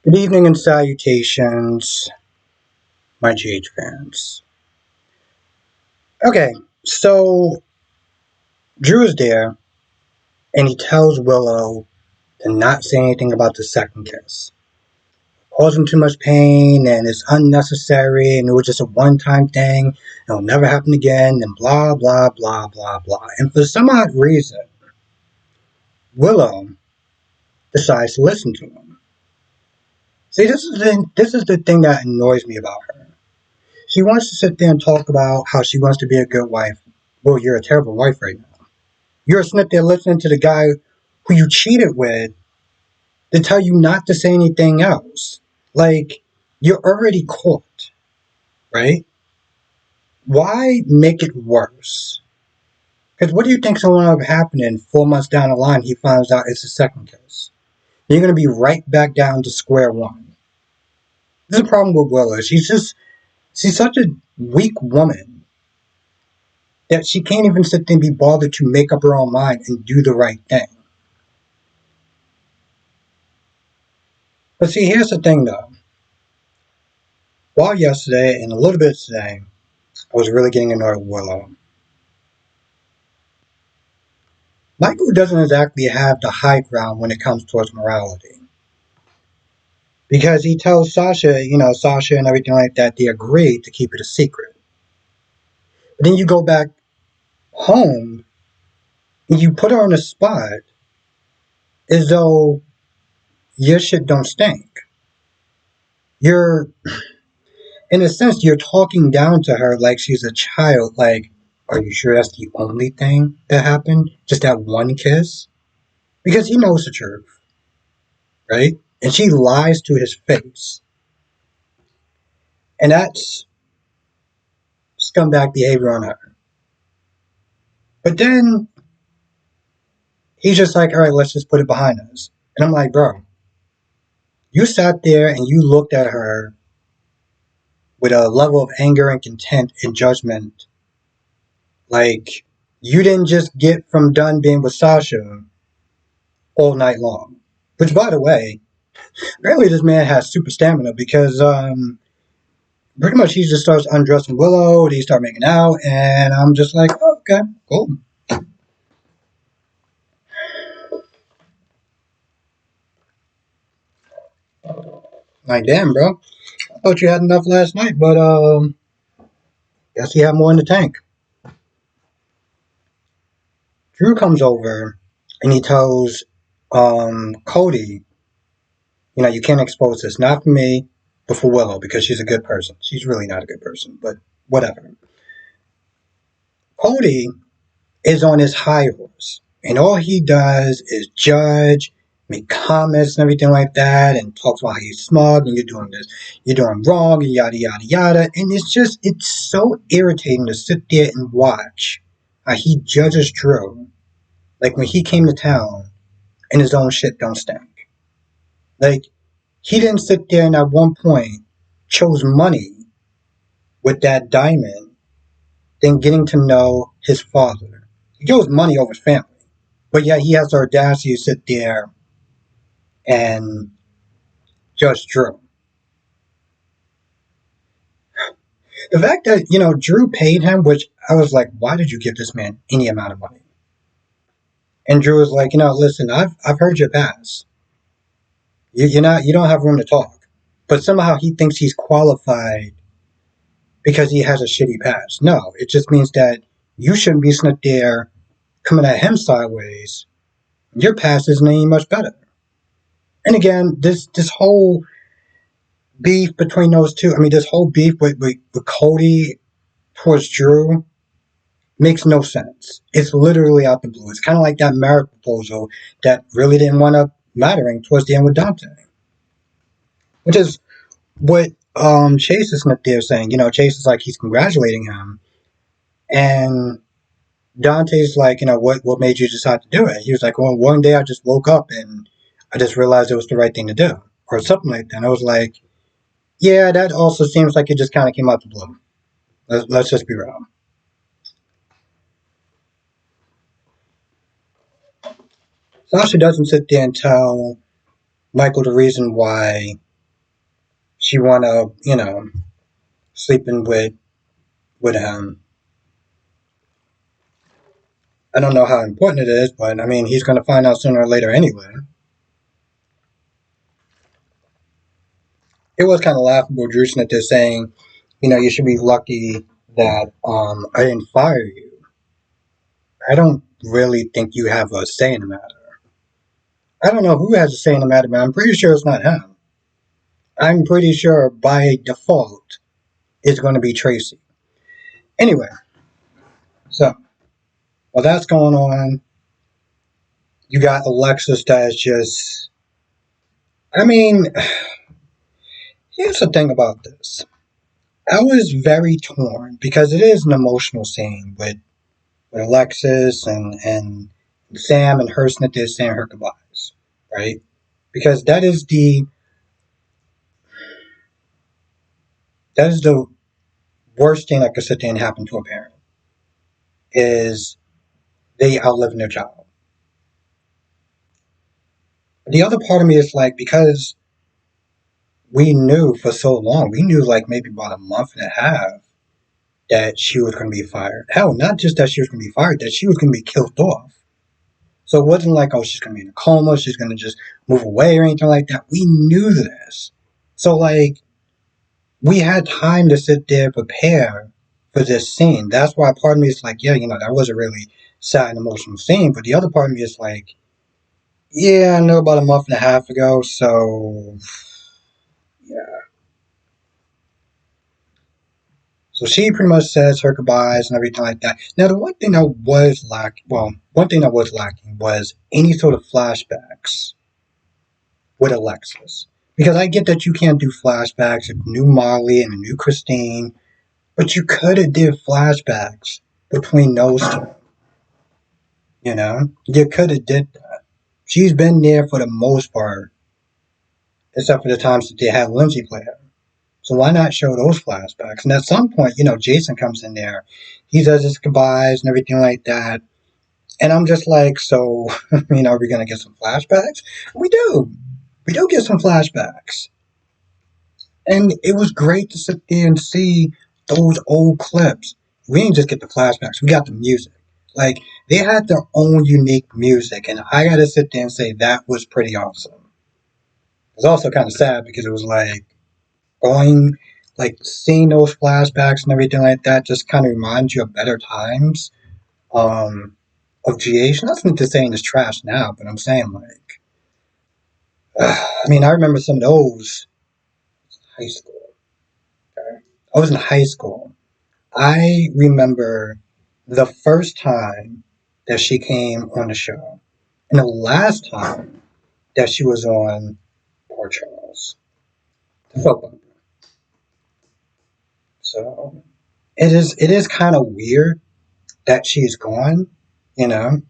Good evening and salutations, my GH fans. Okay, so Drew is there and he tells Willow to not say anything about the second kiss. Causing too much pain and it's unnecessary and it was just a one time thing. It'll never happen again and blah, blah, blah, blah, blah. And for some odd reason, Willow decides to listen to him. See, this is the thing that annoys me about her. She wants to sit there and talk about how she wants to be a good wife. Well, you're a terrible wife right now. You're sitting there listening to the guy who you cheated with to tell you not to say anything else. Like, you're already caught, right? Why make it worse? Because what do you think's going to happen in 4 months down the line? He finds out it's a second kiss. You're going to be right back down to square one. This is the problem with Willow. She's such a weak woman that she can't even sit there and be bothered to make up her own mind and do the right thing. But see, here's the thing though. While yesterday and a little bit today, I was really getting annoyed with Willow. Michael doesn't exactly have the high ground when it comes towards morality. Because he tells Sasha, Sasha and everything like that, they agreed to keep it a secret. But then you go back home and you put her on the spot as though your shit don't stink. You're, in a sense, you're talking down to her like she's a child. Like, are you sure that's the only thing that happened? Just that one kiss? Because he knows the truth, right? And she lies to his face. And that's scumbag behavior on her. But then he's just like, all right, let's just put it behind us. And I'm like, bro, you sat there and you looked at her with a level of anger and contempt and judgment. Like, you didn't just get from done being with Sasha all night long. Which, by the way, apparently this man has super stamina because pretty much he just starts undressing Willow, they start making out, and I'm just like, oh, okay, cool. Like, damn, bro. I thought you had enough last night, but guess you have more in the tank. Drew comes over and he tells Cody, you can't expose this. Not for me, but for Willow, because she's a good person. She's really not a good person, but whatever. Cody is on his high horse, and all he does is judge, make comments and everything like that, and talks about how he's smug and you're doing this, you're doing wrong, and yada yada yada. And it's so irritating to sit there and watch how he judges Drew, like when he came to town and his own shit don't stink. Like, he didn't sit there and at one point chose money with that diamond than getting to know his father. He chose money over family. But yet he has the audacity to sit there and judge Drew. The fact that, Drew paid him, which I was like, why did you give this man any amount of money? And Drew was like, listen, I've heard your past. You don't have room to talk. But somehow he thinks he's qualified because he has a shitty past. No, it just means that you shouldn't be sitting there coming at him sideways. Your past isn't any much better. And again, this whole beef between those two, this whole beef with Cody towards Drew makes no sense. It's literally out the blue. It's kind of like that marriage proposal that really didn't wind up mattering towards the end with Dante. Which is what Chase is not there saying. Chase is like, he's congratulating him. And Dante's like, what made you decide to do it? He was like, well, one day I just woke up and I just realized it was the right thing to do. Or something like that. And I was like, yeah, that also seems like it just kind of came out the blue. Let's just be real. Sasha doesn't sit there and tell Michael the reason why she wanna, sleeping with him. I don't know how important it is, but I mean, he's gonna find out sooner or later anyway. It was kind of laughable, Drew Smith is saying, you should be lucky that I didn't fire you. I don't really think you have a say in the matter. I don't know who has a say in the matter, but I'm pretty sure it's not him. I'm pretty sure by default it's going to be Tracy. Anyway, so while that's going on, you got Alexis that's just. I mean, here's the thing about this. I was very torn because it is an emotional scene with Alexis and Sam and her snitches saying her goodbyes, right? Because that is the worst thing that could sit there and happen to a parent is they outliving their child. The other part of me is like because we knew for so long, we knew like maybe about a month and a half that she was going to be fired. Hell, not just that she was going to be fired, that she was going to be killed off. So it wasn't like, oh, she's going to be in a coma, she's going to just move away or anything like that. We knew this. So, like, we had time to sit there and prepare for this scene. That's why part of me is like, yeah, that was a really sad and emotional scene. But the other part of me is like, yeah, I know about a month and a half ago, so yeah. So she pretty much says her goodbyes and everything like that. Now, the one thing that was lacking was any sort of flashbacks with Alexis. Because I get that you can't do flashbacks of new Molly and a new Christine, but you could have did flashbacks between those two. You could have did that. She's been there for the most part, except for the times that they had Lindsay play her. So why not show those flashbacks? And at some point, Jason comes in there. He does his goodbyes and everything like that. And I'm just like, so, are we going to get some flashbacks? We do. We do get some flashbacks. And it was great to sit there and see those old clips. We didn't just get the flashbacks, we got the music. Like, they had their own unique music. And I got to sit there and say that was pretty awesome. It was also kind of sad because it was like, seeing those flashbacks and everything like that just kind of reminds you of better times of GH. Nothing to saying it's trash now, but I'm saying like, I mean, I remember some of those high school. Okay? I was in high school. I remember the first time that she came on the show, and the last time that she was on Port Charles, the football. So it is kind of weird that she's gone, you know.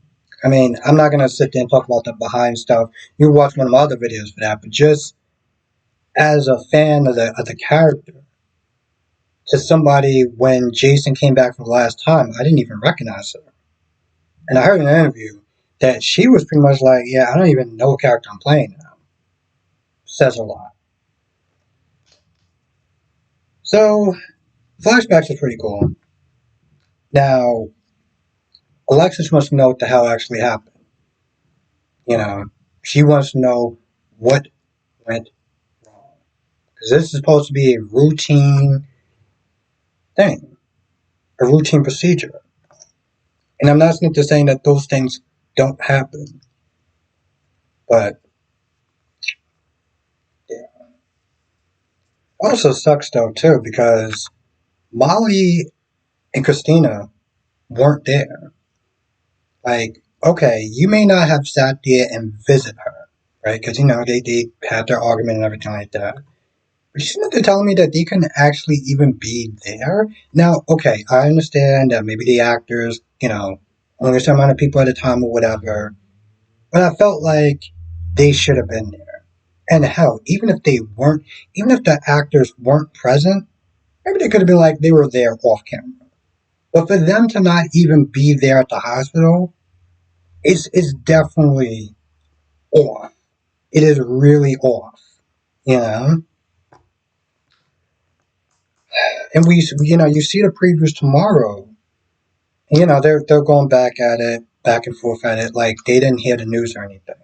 I mean, I'm not gonna sit there and talk about the behind stuff. You watch one of my other videos for that, but just as a fan of the character, to somebody when Jason came back for the last time, I didn't even recognize her. And I heard in an interview that she was pretty much like, yeah, I don't even know what character I'm playing now. Says a lot. So flashbacks are pretty cool. Now, Alexis wants to know what the hell actually happened. She wants to know what went wrong. Because this is supposed to be a routine thing, a routine procedure. And I'm not saying that those things don't happen. But, yeah. Also sucks, though, too, because Molly and Christina weren't there. Like, okay, you may not have sat there and visit her, right? Because, they had their argument and everything like that. But isn't it telling me that they couldn't actually even be there? Now, okay, I understand that maybe the actors, only a certain amount of people at a time or whatever. But I felt like they should have been there. And hell, even if the actors weren't present, maybe they could have been like they were there off camera. But for them to not even be there at the hospital, it's definitely off. It is really off, you know? And you see the previews tomorrow. They're going back at it, back and forth at it, like they didn't hear the news or anything.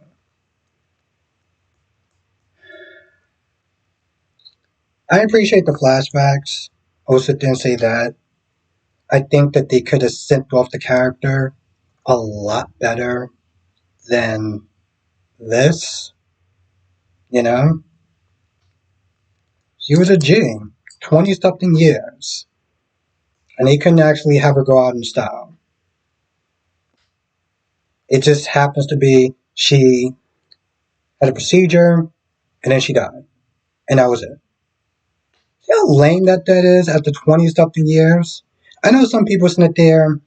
I appreciate the flashbacks. I'll sit there and say that. I think that they could have sent off the character a lot better than this. You know, she was a G, 20 something years, and they couldn't actually have her go out in style. It just happens to be she had a procedure and then she died, and that was it. You know how lame that is after 20 something years? I know some people sit there,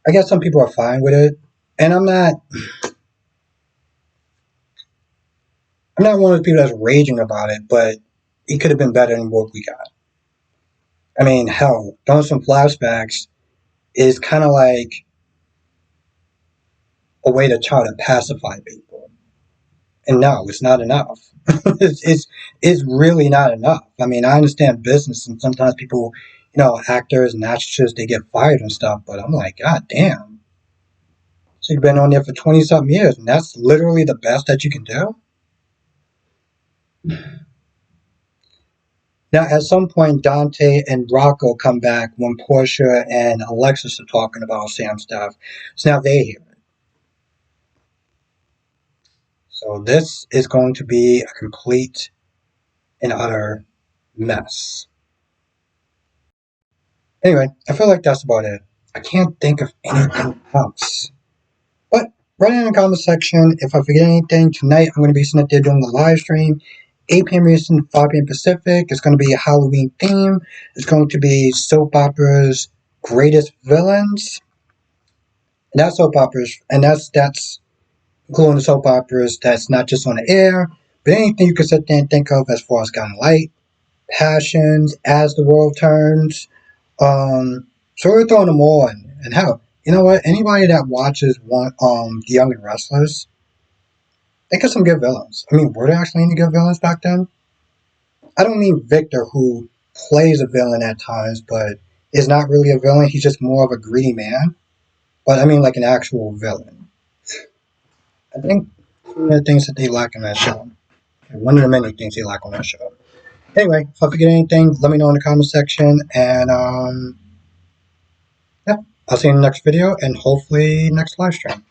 I guess some people are fine with it, and I'm not one of those people that's raging about it, but it could have been better than what we got. I mean, hell, throwing some flashbacks is kind of like a way to try to pacify people. And no, it's not enough. It's really not enough. I mean, I understand business, and sometimes people, actors and actresses, they get fired and stuff. But I'm like, God damn, she's been on there for 20 something years, and that's literally the best that you can do. Now, at some point, Dante and Rocco come back when Portia and Alexis are talking about Sam stuff. So now they hear it. So this is going to be a complete and utter mess. Anyway, I feel like that's about it. I can't think of anything else. But write in the comment section if I forget anything. Tonight, I'm going to be sitting there doing a live stream. 8 p.m. Eastern, 5 p.m. Pacific. It's going to be a Halloween theme. It's going to be soap operas greatest villains. And that's soap operas, and that's including the soap operas that's not just on the air, but anything you can sit there and think of as far as Guiding Light, Passions, As the World Turns. So we're throwing them all in. And hell, you know what? Anybody that watches The Young and Restless, they got some good villains. I mean, were there actually any good villains back then? I don't mean Victor, who plays a villain at times, but is not really a villain. He's just more of a greedy man. But I mean, like an actual villain. I think one of the things that they lack in that show. One of the many things they lack on that show. Anyway, if I forget anything, let me know in the comment section. And yeah, I'll see you in the next video and hopefully next live stream.